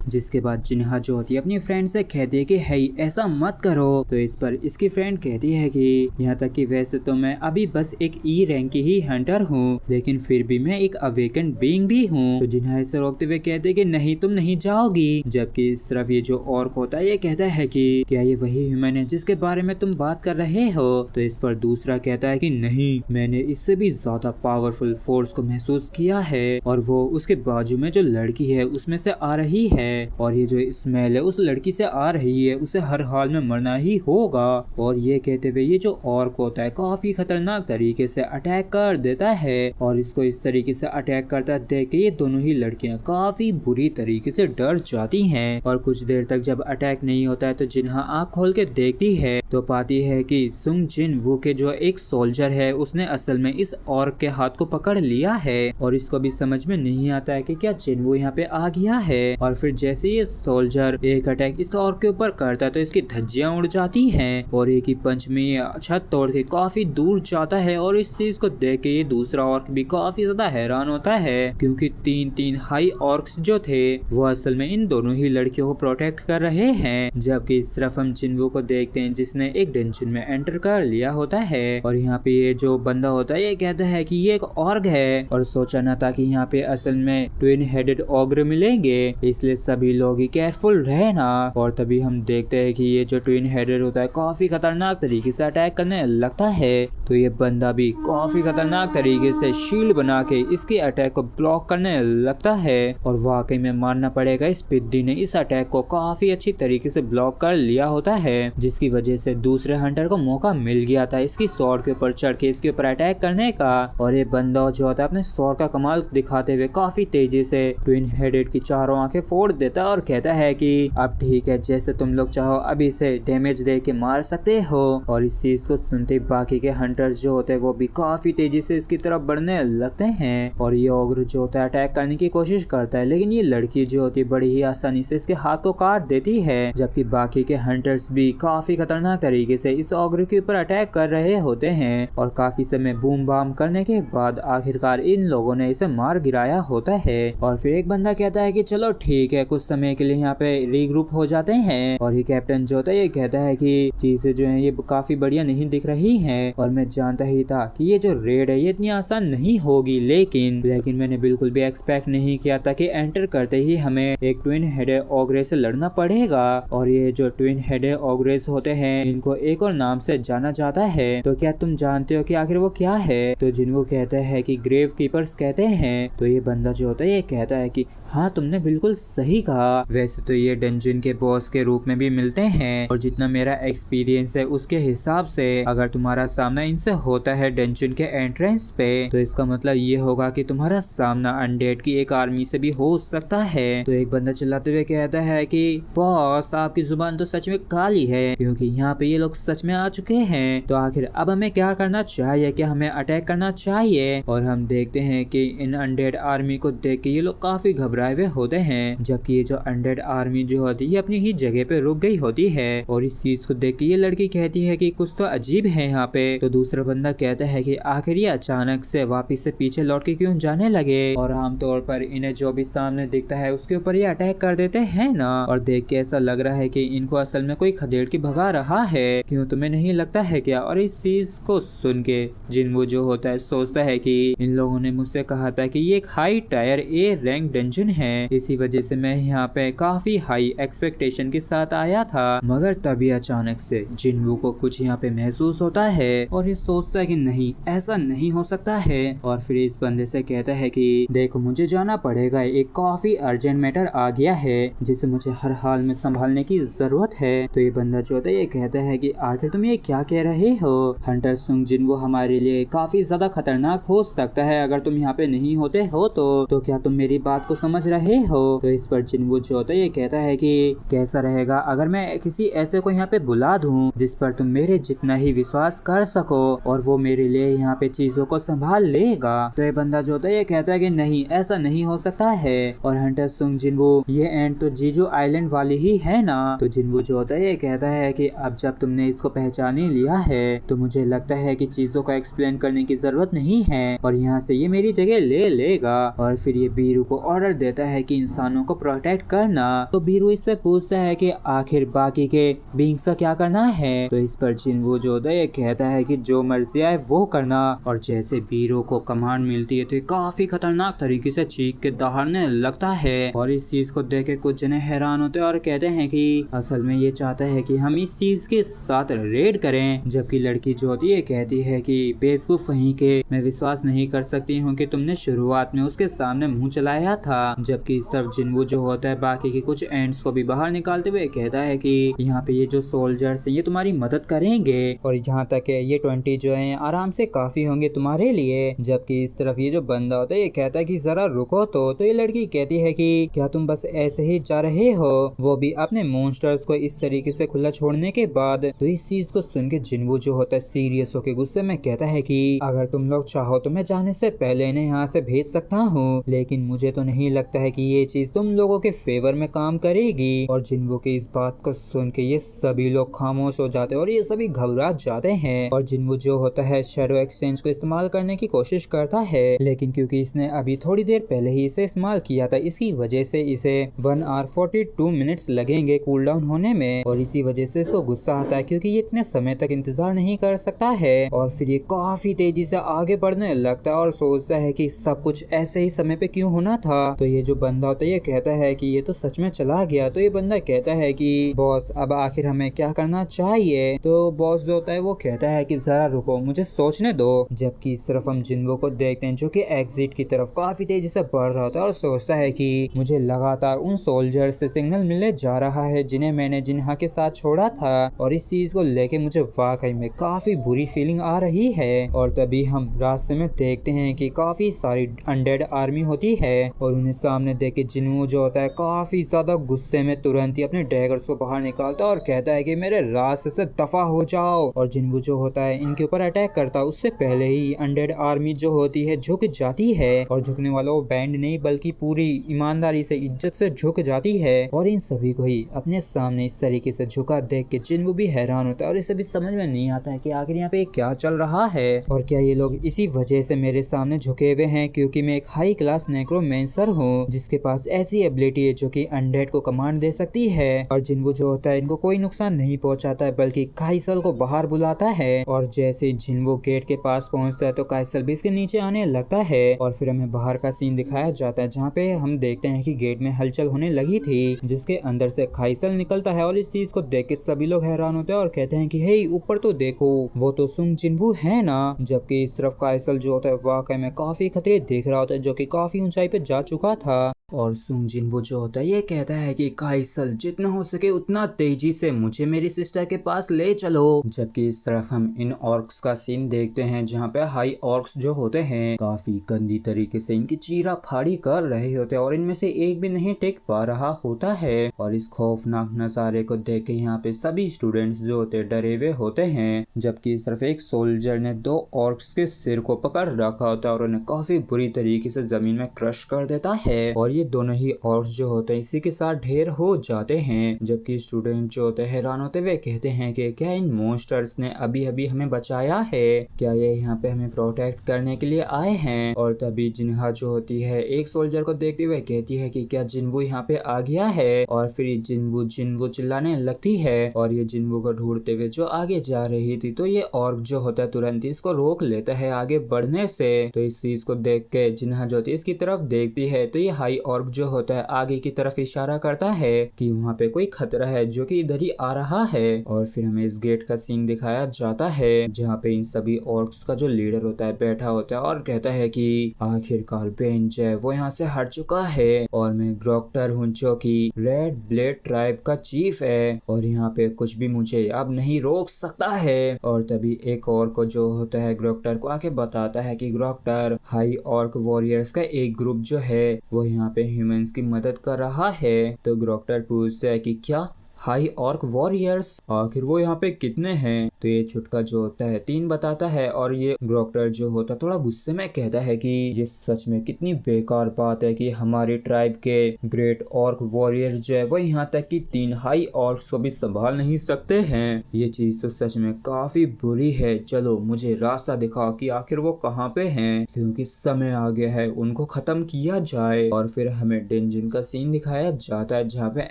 जिसके बाद जिन्हा जो होती है अपनी फ्रेंड से कहती है कि हे ऐसा मत करो। तो इस पर इसकी फ्रेंड कहती है कि यहाँ तक कि वैसे तो मैं अभी बस एक ई रैंक की ही हंटर हूँ, लेकिन फिर भी मैं एक अवेकन बीइंग भी हूँ। तो जिन्हा इसे रोकते हुए कहते हैं कि नहीं, तुम नहीं जाओगी। जबकि इस तरफ ये जो ऑर्क होता है ये कहता है कि क्या ये वही ह्यूमन है जिसके बारे में तुम बात कर रहे हो। तो इस पर दूसरा कहता है कि नहीं, मैंने इससे भी ज्यादा पावरफुल फोर्स को महसूस किया है और वो उसके बाजू में जो लड़की है उसमें से आ रही है। और ये जो स्मेल है उस लड़की से आ रही है, उसे हर हाल में मरना ही होगा। और ये कहते हुए ये जो ऑर्क होता है काफी खतरनाक तरीके से अटैक कर देता है और इसको इस तरीके से अटैक करता देख के ये दोनों ही लड़कियां काफी बुरी तरीके से डर जाती हैं। और कुछ देर तक जब अटैक नहीं होता है तो जिन्हा आँख खोल के देखती है तो पाती है कि सुंग जिन वो के जो एक सोल्जर है उसने असल में इस ऑर्क के हाथ को पकड़ लिया है और इसको भी समझ में नहीं आता है कि क्या जिनवू यहाँ पे आ गया है। और फिर जैसे ये सोल्जर एक अटैक इस ऑर्क के ऊपर करता है तो इसकी धज्जियां उड़ जाती हैं और एक ही पंच में छत तोड़ के काफी दूर जाता है। और इस चीज को देख के ये दूसरा ऑर्क भी काफी ज्यादा हैरान होता है क्योंकि तीन हाई ऑर्क्स जो थे वो असल में इन दोनों ही लड़कियों को प्रोटेक्ट कर रहे हैं। जबकि इस तरफ हम जिनवू को देखते हैं जिसने एक डंजन में एंटर कर लिया होता है और यहाँ पे ये जो बंदा होता है ये कहता है कि ये एक ऑर्ग है और सोचा न था कि यहाँ पे असल में ट्विन हेडेड ऑग्र मिलेंगे, इसलिए सभी लोग ही केयरफुल रहना। और तभी हम देखते हैं कि ये जो ट्विन हेडेड होता है काफी खतरनाक तरीके से अटैक करने लगता है। तो ये बंदा भी काफी खतरनाक तरीके से शील्ड बना के इसके अटैक को ब्लॉक करने लगता है और वाकई में मानना पड़ेगा इस पिद्दी ने इस अटैक को काफी अच्छी तरीके से ब्लॉक कर लिया होता है, जिसकी वजह से दूसरे हंटर को मौका मिल गया था इसकी स्वॉर्ड के ऊपर चढ़ के इसके ऊपर अटैक करने का। और ये बंदा जो होता है अपने स्वॉर्ड का कमाल दिखाते हुए काफी तेजी से ट्विन हेडेड की चारों आंखें फोड़ देता है और कहता है कि अब ठीक है, जैसे तुम लोग चाहो अभी इसे डैमेज दे के मार सकते हो। और इस चीज को सुनते बाकी के हंटर्स जो होते हैं वो भी काफी तेजी से इसकी तरफ बढ़ने लगते हैं और ये ओग्र जो होता है अटैक करने की कोशिश करता है, लेकिन ये लड़की जो होती है बड़ी ही आसानी से इसके हाथ को काट देती है। जबकि बाकी के हंटर्स भी काफी खतरनाक तरीके से इस ओग्र के ऊपर अटैक कर रहे होते हैं और काफी समय बूम बाम करने के बाद आखिरकार इन लोगों ने इसे मार गिराया होता है। और फिर एक बंदा कहता है कि चलो ठीक है, कुछ समय के लिए यहाँ पे रीग्रुप हो जाते हैं। और ये कैप्टन जो होता है ये कहता है कि चीजें जो है ये काफी बढ़िया नहीं दिख रही हैं और मैं जानता ही था कि ये जो रेड है ये इतनी आसान नहीं होगी, लेकिन मैंने बिल्कुल भी एक्सपेक्ट नहीं किया था कि एंटर करते ही हमें एक ट्विन हेडेड ऑग्रे से लड़ना पड़ेगा। और ये जो ट्विन हेडेड ऑग्रेस होते हैं इनको एक और नाम से जाना जाता है, तो क्या तुम जानते हो कि आखिर वो क्या है? तो जिनको कहते हैं कि ग्रेव कीपर्स कहते हैं। तो ये बंदा जो होता है ये कहता है कि हाँ तुमने बिल्कुल सही कहा, वैसे तो ये डंजन के बॉस के रूप में भी मिलते हैं और जितना मेरा एक्सपीरियंस है उसके हिसाब से अगर तुम्हारा सामना इनसे होता है डंजन के एंट्रेंस पे तो इसका मतलब ये होगा कि तुम्हारा सामना अनडेड की एक आर्मी से भी हो सकता है। तो एक बंदा चिल्लाते हुए कहता है कि बॉस आपकी जुबान तो सच में काली है क्योंकि यहाँ पे ये लोग सच में आ चुके हैं, तो आखिर अब हमें क्या करना चाहिए? क्या हमें अटैक करना चाहिए? और हम देखते हैं कि इन अनडेड आर्मी को देख के ये लोग काफी घबराए हुए होते हैं, जबकि ये जो अनडेड आर्मी जो होती है अपनी ही जगह पे रुक गई होती है। और इस चीज को देख के ये लड़की कहती है कि कुछ तो अजीब है यहाँ पे। तो दूसरा बंदा कहता है कि आखिर ये अचानक से वापिस से पीछे लौट के क्यों जाने लगे और आमतौर पर इन्हें जो भी सामने दिखता है उसके ऊपर ये अटैक कर देते हैं ना। और देख के ऐसा लग रहा है कि इनको असल में कोई खदेड़ के भगा रहा है, क्यों तुम्हें नहीं लगता है क्या? और इस चीज को सुन के जिनवू जो होता है सोचता है कि इन लोगों ने मुझसे कहा था कि ये एक high tier A rank dungeon है, इसी वजह से मैं यहाँ पे काफी हाई एक्सपेक्टेशन के साथ आया था। मगर तभी अचानक से जिनवू को कुछ यहाँ पे महसूस होता है और ये सोचता है कि नहीं ऐसा नहीं हो सकता है। और फिर इस बंदे से कहता है कि देखो मुझे जाना पड़ेगा, एक काफी अर्जेंट मैटर आ गया है जिसे मुझे हर हाल में संभालने की जरूरत है। तो ये बंदा जो होता है ये कहता है कि आखिर तुम ये क्या कह रहे हो? हंटर सुंग जिनवू हमारे लिए काफी ज्यादा खतरनाक हो सकता है, अगर तुम यहाँ पे नहीं होते हो तो क्या तुम मेरी बात को समझ रहे हो? तो इस पर जिनवू जो होता है ये कहता है कि कैसा रहेगा अगर मैं किसी ऐसे को यहाँ पे बुला दूं जिस पर तुम मेरे जितना ही विश्वास कर सको और वो मेरे लिए यहाँ पे चीजों को संभाल लेगा। तो ये बंदा जो होता है ये कहता है कि नहीं ऐसा नहीं हो सकता है। और हंटर सुंग जिनवू ये एंड तो जीजू आइलैंड वाली ही है ना। तो जिनवू जो होता है ये कहता है कि अब जब तुमने इसको पहचान ही लिया है तो मुझे लगता है कि चीजों को एक्सप्लेन करने की जरूरत नहीं है और यहाँ से ये मेरी जगह ले लेगा। और फिर ये बीरू को ऑर्डर देता है कि इंसानों को प्रोटेक्ट करना। तो बीरू इस पे पूछता है कि आखिर बाकी के बींग्स का क्या करना है। तो इस पर जिनवू जो होता है ये कहता है कि जो मर्जी आए वो करना। और जैसे बीरू को कमांड मिलती है तो ये काफी खतरनाक तरीके से चीख के दहाड़ने लगता है। और इस चीज को देख के कुछ जने हैरान होते हैं और कहते हैं कि असल में ये चाहता है कि हम इस चीज के साथ रेड करें। जबकि लड़की जो होती है कहती है कि बेवकूफ वहीं के, मैं विश्वास नहीं कर सकती हूँ कि तुमने शुरुआत में उसके सामने मुंह चलाया था। जबकि इस तरफ जिनवू जो जो होता है बाकी के कुछ एंड्स को भी बाहर निकालते हुए कहता है कि यहाँ पे ये जो सोल्जर्स हैं ये तुम्हारी मदद करेंगे और जहाँ तक है ये 20 जो हैं आराम से काफी होंगे तुम्हारे लिए। जबकि इस तरफ ये जो बंदा होता है ये कहता है कि जरा रुको तो ये लड़की कहती है कि क्या तुम बस ऐसे ही जा रहे हो, वो भी अपने मॉन्स्टर्स को इस तरीके से खुला छोड़ने के बाद। तो इस चीज को सुन के जिन्वू जो होता है सीरियस होकर गुस्से में कहता है कि अगर तुम लोग चाहो तो मैं जाने से पहले इन्हें यहाँ से भेज सकता हूँ, लेकिन मुझे तो नहीं लगता है कि ये चीज तुम लोगों के फेवर में काम करेगी। और जिन्वू की इस बात को सुन के ये सभी लोग खामोश हो जाते हैं और ये सभी घबरा जाते हैं। और जिन्वू जो होता है शैडो एक्सचेंज को इस्तेमाल करने की कोशिश करता है, लेकिन क्योंकि इसने अभी थोड़ी देर पहले ही इसे इस्तेमाल किया था इसी वजह से इसे 1 आवर 42 मिनट्स लगेंगे कूल डाउन होने में। और इसी वजह से इसको गुस्सा आता है क्योंकि ये इतने समय तक इंतजार नहीं कर सकता है। और फिर ये काफी तेजी से आगे बढ़ने लगता है और सोचता है कि सब कुछ ऐसे ही समय पे क्यों होना था। तो ये जो बंदा होता है ये कहता है कि ये तो सच में चला गया। तो ये बंदा कहता है कि बॉस अब आखिर हमें क्या करना चाहिए। तो बॉस जो होता है वो कहता है कि जरा रुको मुझे सोचने दो। जबकि इस तरफ हम जिन्वू को देखते हैं जो कि एग्जिट की तरफ काफी तेजी से बढ़ रहा होता है और सोचता है कि मुझे लगातार उन सोल्जर से सिग्नल मिलने जा रहा है जिन्हें मैंने जिन्हा के साथ छोड़ा था। और इस चीज को लेके मुझे वाकई में काफी बुरी फीलिंग आ रही है। और तभी हम रास्ते में देखते हैं कि काफी सारी अनडेड आर्मी होती है और उन्हें सामने देख के जिन्वू जो होता है काफी ज्यादा गुस्से में तुरंत ही अपने डैगर्स को बाहर निकालता है और कहता है कि मेरे रास्ते से दफा हो जाओ। और जिन्वू जो होता है इनके ऊपर अटैक करता है उससे पहले ही अनडेड आर्मी जो होती है झुक जाती है। और झुकने वाला वो बैंड नहीं बल्कि पूरी ईमानदारी से इज्जत से झुक जाती है। और इन सभी को ही अपने सामने इस तरीके से झुका देख के जिन्वू भी हैरान होता है और इसे भी समझ में नहीं आता है कि आखिर यहाँ पे क्या चल रहा है और क्या ये लोग इसी वजह से मेरे सामने झुके हुए हैं क्योंकि मैं एक हाई क्लास नेक्रोमेंसर हूँ जिसके पास ऐसी एबिलिटी है जो कि अनडेड को कमांड दे सकती है। और जिन्वू जो होता है इनको कोई नुकसान नहीं पहुंचाता है बल्कि काइसल को बाहर बुलाता है। और जैसे जिन्वू गेट के पास पहुंचता है तो काइसल भी इसके नीचे आने लगता है। और फिर हमें बाहर का सीन दिखाया जाता है जहाँ पे हम देखते हैं कि गेट में हलचल होने लगी थी जिसके अंदर से काइसल निकलता है। और इस चीज को देख के सभी लोग हैरान होते हैं और कहते हैं कि हे ऊपर तो देखो वो तो सुंग जिन्वू है ना। जबकि इस तरफ काइसल जो होता है वाकई में काफी खतरे देख रहा होता है जो कि काफी ऊंचाई पे जा चुका था। और सुंग जिन्वू जो होता है ये कहता है कि काइसल जितना हो सके उतना तेजी से मुझे मेरी सिस्टर के पास ले चलो। जबकि इस तरफ हम इन ऑर्क्स का सीन देखते हैं जहाँ पे हाई ऑर्क्स जो होते हैं काफी गंदी तरीके से इनकी चीरा फाड़ी कर रहे होते हैं और इनमें से एक भी नहीं टिक पा रहा होता है। और इस खौफनाक नजारे को देख के यहाँ पे सभी स्टूडेंट्स जो होते डरे हुए होते हैं। जबकि इस तरफ एक सोल्जर ने 2 ऑर्क्स के सिर को पकड़ रखा होता है और उन्हें काफी बुरी तरीके से जमीन में क्रश कर देता है। और ये दोनों ही ऑर्क्स जो होते हैं इसी के साथ ढेर हो जाते हैं। जबकि स्टूडेंट जो होते हैं हैरान होते हुए कहते हैं कि क्या इन मॉन्स्टर्स ने अभी अभी हमें बचाया है, क्या ये यहाँ पे हमें प्रोटेक्ट करने के लिए आए हैं। और तभी जिन्हा जो होती है एक सोल्जर को देखते हुए कहती है कि क्या जिन्वू यहाँ पे आ गया है। और फिर जिन्वू जिन्वू चिल्लाने लगती है और ये जिन्वू को ढूंढते हुए जो आगे जा रही थी तो ये ऑर्क जो होता है तुरंत ही इसको रोक लेता है आगे बढ़ने से। तो इस चीज को देख के जिन्हा जो होती है इसकी तरफ देखती है तो ये हाई ऑर्क जो होता है आगे की तरफ इशारा करता है कि वहाँ पे कोई खतरा है जो कि इधर ही आ रहा है। और फिर हमें इस गेट का सीन दिखाया जाता है जहाँ पे इन सभी ऑर्क्स का जो लीडर होता है बैठा होता है और कहता है कि आखिरकार बेंच है वो यहाँ से हट चुका है और मैं ग्रोक्टर हूँ जो कि रेड ब्लेड ट्राइब का चीफ है और यहाँ पे कुछ भी मुझे अब नहीं रोक सकता है। और तभी एक और को जो होता है ग्रोक्टर को आके बताता है कि ग्रोक्टर हाई ऑर्क वॉरियर्स का एक ग्रुप जो है वो यहाँ पे ह्यूमंस की मदद कर रहा है। तो ग्रोक्टर पूछता है कि क्या हाई ऑर्क वॉरियर्स, आखिर वो यहाँ पे कितने हैं। तो ये छुटका जो होता है 3 बताता है और ये ग्रोक्टर जो होता है थोड़ा गुस्से में कहता है कि ये सच में कितनी बेकार बात है कि हमारे ट्राइब के ग्रेट ऑर्क वॉरियर जो है वो यहाँ तक कि 3 हाई ऑर्क्स को भी संभाल नहीं सकते हैं। ये चीज तो सच में काफी बुरी है। चलो मुझे रास्ता दिखाओ कि आखिर वो कहाँ पे हैं क्योंकि समय आ गया है उनको खत्म किया जाए। और फिर हमें डेंजन का सीन दिखाया जाता है जहाँ पे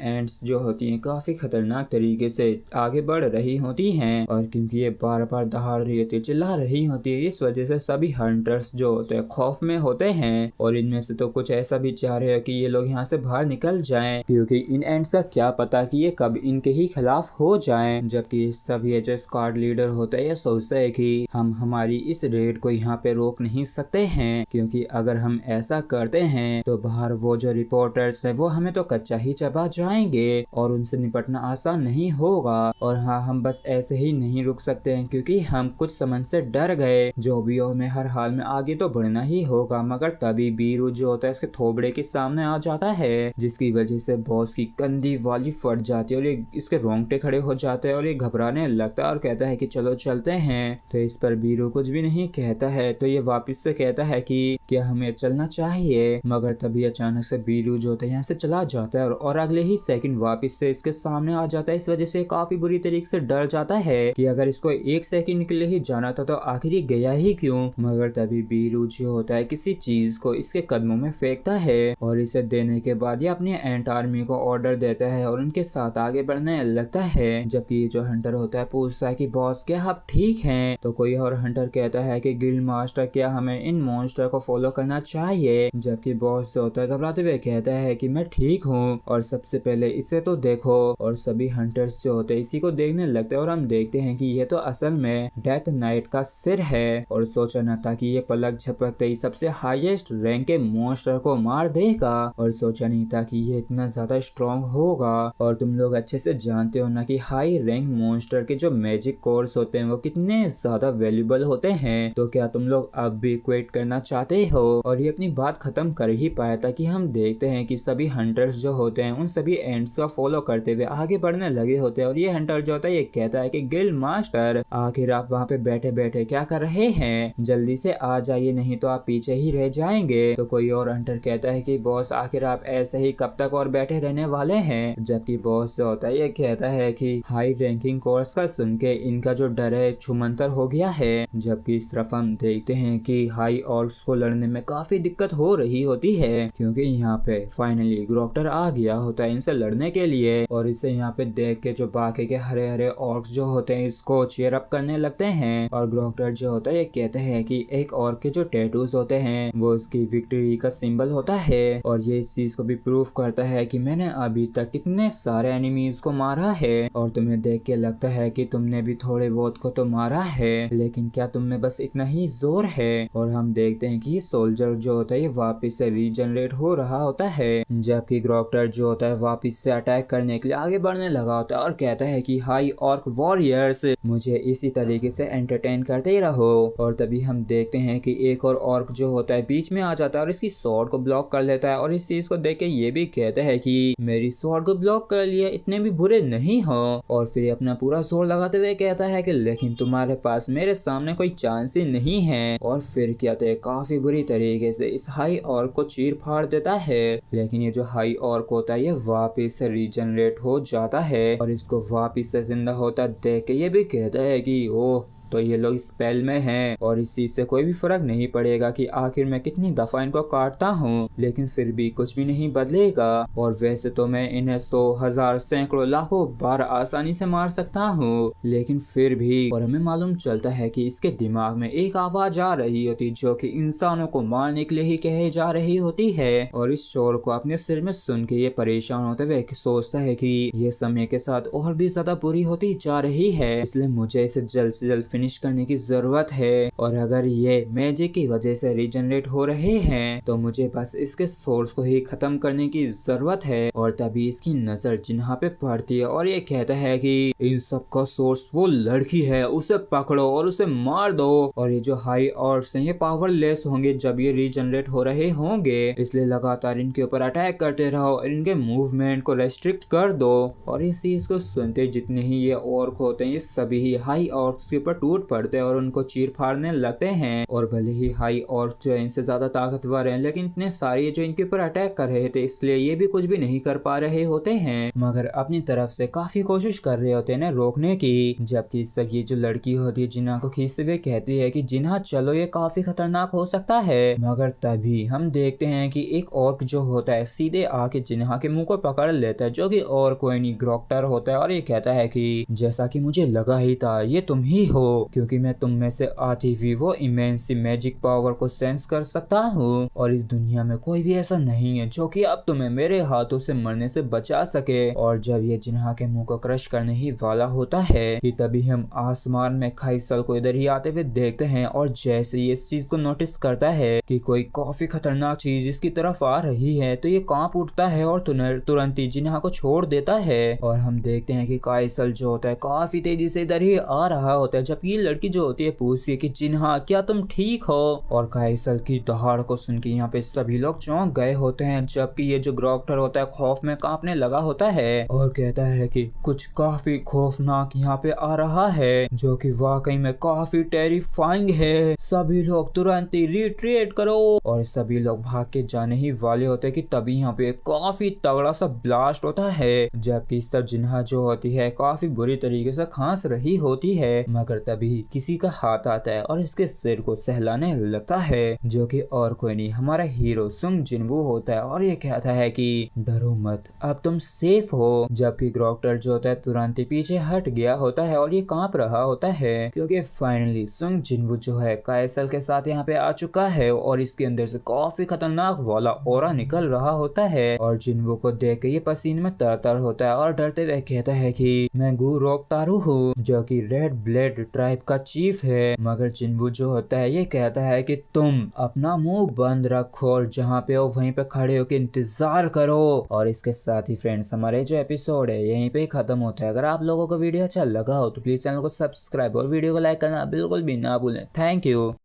एंट्स जो होती है काफी खतरनाक तरीके से आगे बढ़ रही होती हैं और क्योंकि ये बार बार दहाड़ रही होती, चिल्ला रही होती है, इस वजह से सभी हंटर्स जो होते हैं खौफ में होते हैं और इनमें से तो कुछ ऐसा भी चाह रहे हो कि ये लोग यहाँ से बाहर निकल जाएं क्योंकि इन एंड्स का क्या पता कि ये कब इनके ही खिलाफ हो जाएं। जबकि सब ये जो स्क्वाड लीडर होता है ये सोचता है कि हम हमारी इस रेड को यहाँ पे रोक नहीं सकते हैं क्योंकि अगर हम ऐसा करते हैं तो बाहर वो जो रिपोर्टर्स है वो हमें तो कच्चा ही चबा जाएंगे और उनसे निपटना आसान नहीं होगा। और हाँ, हम बस ऐसे ही नहीं रुक सकते हैं क्योंकि हम कुछ समझ से डर गए, जो भी हो हमें हर हाल में आगे तो बढ़ना ही होगा। मगर तभी बीरू जो होता है इसके थोबड़े के सामने आ जाता है जिसकी वजह से बॉस की कंधी वाली फट जाती है और ये इसके रोंगटे खड़े हो जाते हैं और ये घबराने लगता है और कहता है कि चलो चलते हैं। तो इस पर बीरू कुछ भी नहीं कहता है तो ये वापस से कहता है कि क्या हमें चलना चाहिए। मगर तभी अचानक से बीरू जो होता है यहाँ से चला जाता है और अगले ही सेकंड वापस से इसके सामने आ जाता है। इस वजह से काफी बुरी तरीके से डर जाता है कि अगर इसको एक सेकंड के लिए ही जाना था तो आखिर ही गया ही क्यों। मगर तभी बीरू जो होता है किसी चीज को इसके कदमों में फेंकता है और इसे देने के बाद ये अपनी एंट आर्मी को ऑर्डर देता है और उनके साथ आगे बढ़ने लगता है। जबकि जो हंटर होता है पूछता है कि बॉस क्या आप ठीक हैं, तो कोई और हंटर कहता है कि गिल्ड मास्टर क्या हमें इन मॉन्स्टर को फॉलो करना चाहिए। जबकि बॉस जो होता है घबराते हुए कहता है कि मैं ठीक हूँ और सबसे पहले इसे तो देखो। और सभी हंटर्स जो होते हैं इसी को देखने लगते हैं और हम देखते हैं कि ये तो असल में डेथ नाइट का सिर है और सोचा न था कि ये पलक झपकते ही सबसे हाईएस्ट रैंक के मॉन्स्टर को मार देगा और सोचा नहीं था कि ये इतना ज्यादा स्ट्रॉन्ग होगा। और तुम लोग अच्छे से जानते हो ना कि हाई रैंक मॉन्स्टर के जो मैजिक कोर्स होते हैं वो कितने ज्यादा वैल्यूबल होते हैं। तो क्या तुम लोग अब भी क्विट करना चाहते हो। और ये अपनी बात खत्म कर ही पाया था कि हम देखते हैं कि सभी हंटर्स जो होते हैं उन सभी एंड्स का फॉलो करते हुए आगे बढ़ने लगे होते हैं और ये हंटर जो होता है ये कहता है कि गिल्ड मास्टर आखिर आप वहाँ पे बैठे बैठे क्या कर रहे हैं, जल्दी से आ जाइए नहीं तो आप पीछे ही रह जाएंगे। तो कोई और हंटर कहता है कि बॉस आखिर आप ऐसे ही कब तक और बैठे रहने वाले हैं। जबकि बॉस जो होता है ये कहता है कि हाई रैंकिंग कोर्स का सुन के इनका जो डर है छुमंतर हो गया है। जबकि इस तरफ हम देखते हैं कि हाई ऑर्क्स को लड़ने में काफी दिक्कत हो रही होती है क्योंकि यहाँ पे फाइनली ग्रोक्टर आ गया होता है इनसे लड़ने के लिए और इसे यहाँ पे देख के जो बाकी के हरे हरे ऑर्क्स जो होते हैं इसको चीयर अप करने लगते हैं। और ग्रोक्टर जो होता है ये कहते हैं कि एक ऑर्क के जो टैटूज होते हैं वो इसकी विक्ट्री का सिंबल होता है और ये इस चीज को भी प्रूफ करता है कि मैंने अभी तक कितने सारे एनिमीज को मारा है और तुम्हें देख के लगता है कि तुमने भी थोड़े बहुत को तो मारा है, लेकिन क्या तुम में बस इतना ही जोर है। और हम देखते हैं कि ये सोल्जर जो होता है ये वापस से रीजनरेट हो रहा होता है जबकि ग्रोक्टर जो होता है वापस से अटैक करने के लिए आगे बढ़ने लगा होता है और कहता है कि हाई ऑर्क वॉरियर्स मुझे इसी तरीके से एंटरटेन करते ही रहो। और तभी हम देखते हैं कि एक और ऑर्क जो होता है बीच में आ जाता है और इसकी स्वॉर्ड को ब्लॉक कर लेता है और इस चीज को देख के ये भी कहता है कि मेरी स्वॉर्ड को ब्लॉक कर लिया, इतने भी बुरे नहीं हो। और फिर अपना पूरा जोर लगाते हुए कहता है कि लेकिन तुम्हारे पास मेरे सामने कोई चांस ही नहीं है। और फिर कहते हैं काफी बुरी तरीके से इस हाई ऑर्क को चीर फाड़ देता है। लेकिन ये जो हाई ऑर्क होता है ये वापस से रीजनरेट हो जाता है और इसको वापस से जिंदा होता देख के ये भी कहता है कि ओह तो ये लोग स्पेल में हैं और इस चीज से कोई भी फर्क नहीं पड़ेगा कि आखिर मैं कितनी दफा इनको काटता हूँ, लेकिन फिर भी कुछ भी नहीं बदलेगा। और वैसे तो मैं इन्हें 100 1000 सैकड़ों लाखों बार आसानी से मार सकता हूँ, लेकिन फिर भी। और हमें मालूम चलता है कि इसके दिमाग में एक आवाज आ रही होती जो कि इंसानों को मारने के लिए ही कहे जा रही होती है। और इस शोर को अपने सिर में सुन के ये परेशान होते हुए सोचता है कि ये समय के साथ और भी ज्यादा बुरी होती जा रही है, इसलिए मुझे इसे जल्द से जल्द फिनिश करने की जरूरत है। और अगर ये मैजिक की वजह से रीजनरेट हो रहे हैं तो मुझे बस इसके सोर्स को ही खत्म करने की जरूरत है। और तभी इसकी नजर जिन्हा पे पड़ती है और ये कहता है कि इन सब का सोर्स वो लड़की है, उसे पकड़ो और उसे मार दो। और ये जो हाई ऑर्क्स हैं ये पावरलेस होंगे जब ये रीजनरेट हो रहे होंगे, इसलिए लगातार इनके ऊपर अटैक करते रहो और इनके मूवमेंट को रेस्ट्रिक्ट कर दो। और इस चीज को सुनते जितने ही ये ऑर्क होते हैं ये सभी ही हाई ऑर्क्स के ऊपर टूट पड़ते हैं और उनको चीर फाड़ने लगते हैं। और भले ही हाई और जो इनसे ज्यादा ताकतवर हैं, लेकिन इतने सारे जो इनके ऊपर अटैक कर रहे थे, इसलिए ये भी कुछ भी नहीं कर पा रहे होते हैं, मगर अपनी तरफ से काफी कोशिश कर रहे होते हैं ना रोकने की। जबकि सब ये जो लड़की होती है जिन्हा को खींचते हुए कहती है कि जिन्हा चलो ये काफी खतरनाक हो सकता है, मगर तभी हम देखते हैं कि एक ऑर्क जो होता है सीधे आके जिन्हा के मुंह को पकड़ लेता है, जो कि और कोई नहीं ग्रोक्टर होता है। और ये कहता है कि जैसा कि मुझे लगा ही था ये तुम ही हो, क्योंकि मैं तुम में से आती हुई वो इमेंस मैजिक पावर को सेंस कर सकता हूँ, और इस दुनिया में कोई भी ऐसा नहीं है जो कि अब तुम्हें मेरे हाथों से मरने से बचा सके। और जब ये जिन्हा के मुंह को क्रश करने ही वाला होता है कि तभी हम आसमान में काइसल को इधर ही आते हुए देखते हैं। और जैसे ये इस चीज को नोटिस करता है कि कोई काफी खतरनाक चीज इसकी तरफ आ रही है, तो ये कांप उठता है और तुरंत ही जिन्हा को छोड़ देता है। और हम देखते हैं कि काइसल जो होता है काफी तेजी से इधर ही आ रहा होता है, जबकि ये लड़की जो होती है पूछती है कि जिन्हा क्या तुम ठीक हो। और काइसल की दहाड़ को सुन के यहाँ पे सभी लोग चौंक गए होते हैं, जबकि ये जो ग्रोक्टर होता है खौफ में कांपने लगा होता है और कहता है कि कुछ काफी खौफनाक यहाँ पे आ रहा है, जो कि वाकई में काफी टेरिफाइंग है। सभी लोग तुरंत ही रिट्रीट करो। और सभी लोग भाग के जाने ही वाले होते हैं कि तभी यहाँ पे काफी तगड़ा सा ब्लास्ट होता है, जबकि इस तरफ जिन्हा जो होती है काफी बुरी तरीके से खांस रही होती है, मगर तभी किसी का हाथ आता है और इसके सिर को सहलाने लगता है, जो कि और कोई नहीं हमारा हीरो सुंग जिनवू होता है। और ये कहता है कि डरो मत, अब तुम सेफ हो। जबकि ग्रोक्टर जो होता है तुरंत ही पीछे हट गया होता है और ये कांप रहा होता है, क्योंकि फाइनली सुंग जिनवू जो है काइसल के साथ यहाँ पे आ चुका है और इसके अंदर से काफी खतरनाक वाला ऑरा निकल रहा होता है। और जिनवू को देख के ये पसीने में तरतर होता है और डरते हुए कहता है कि मैं गु रोकतारू हूँ, जो कि रेड ब्लेड ट्राइब का चीफ है। मगर जिनवू जो होता है ये कहता है कि तुम अपना मुंह बंद रखो और जहाँ पे हो वहीं पे खड़े होकर इंतजार करो। और इसके साथ ही फ्रेंड्स हमारे जो एपिसोड है यहीं पे खत्म होता है। अगर आप लोगों को वीडियो अच्छा लगा हो तो प्लीज चैनल को सब्सक्राइब और वीडियो को लाइक करना बिल्कुल भी ना भूलें। Thank you.